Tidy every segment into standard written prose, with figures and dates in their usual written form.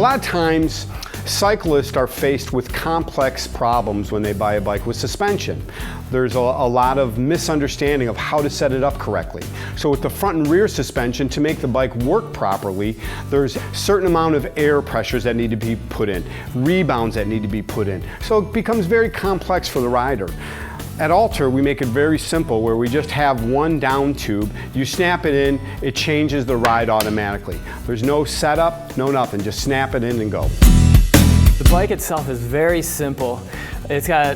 lot of times, cyclists are faced with complex problems when they buy a bike with suspension. There's a lot of misunderstanding of how to set it up correctly. So with the front and rear suspension, to make the bike work properly, there's a certain amount of air pressures that need to be put in, rebounds that need to be put in. So it becomes very complex for the rider. At Alter, we make it very simple where we just have one down tube. You snap it in, it changes the ride automatically. There's no setup, no nothing, just snap it in and go. The bike itself is very simple. It's got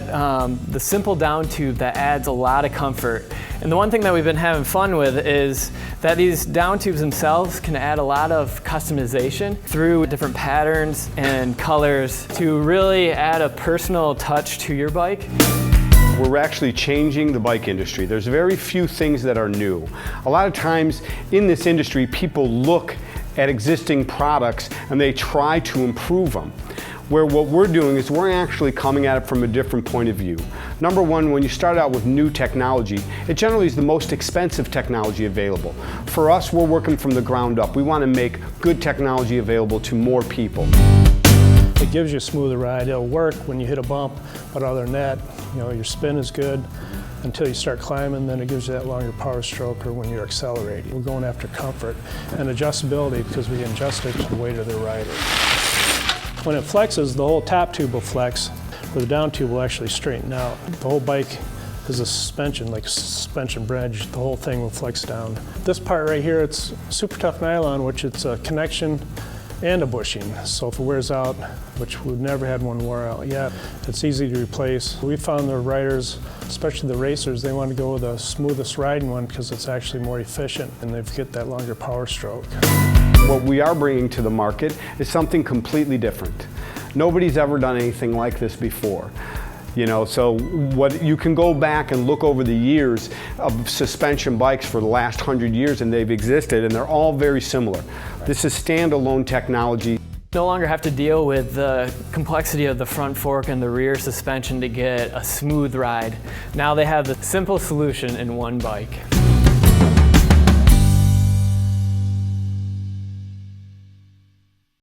the simple down tube that adds a lot of comfort. And the one thing that we've been having fun with is that these down tubes themselves can add a lot of customization through different patterns and colors to really add a personal touch to your bike. We're actually changing the bike industry. There's very few things that are new. A lot of times in this industry, people look at existing products and they try to improve them. Where what we're doing is we're actually coming at it from a different point of view. Number one, when you start out with new technology, it generally is the most expensive technology available. For us, we're working from the ground up. We want to make good technology available to more people. It gives you a smoother ride. It'll work when you hit a bump, but other than that, your spin is good until you start climbing, then it gives you that longer power stroke or when you're accelerating. We're going after comfort and adjustability because we can adjust it to the weight of the rider. When it flexes, the whole top tube will flex, where the down tube will actually straighten out. The whole bike is a suspension, like a suspension bridge. The whole thing will flex down. This part right here, it's super tough nylon, which it's a connection and a bushing. So if it wears out, which we've never had one wear out yet, it's easy to replace. We found the riders, especially the racers, they want to go with the smoothest riding one because it's actually more efficient and they get that longer power stroke. What we are bringing to the market is something completely different. Nobody's ever done anything like this before. So what you can go back and look over the years of suspension bikes for the last 100 years and they've existed and they're all very similar. This is standalone technology. No longer have to deal with the complexity of the front fork and the rear suspension to get a smooth ride. Now they have the simple solution in one bike.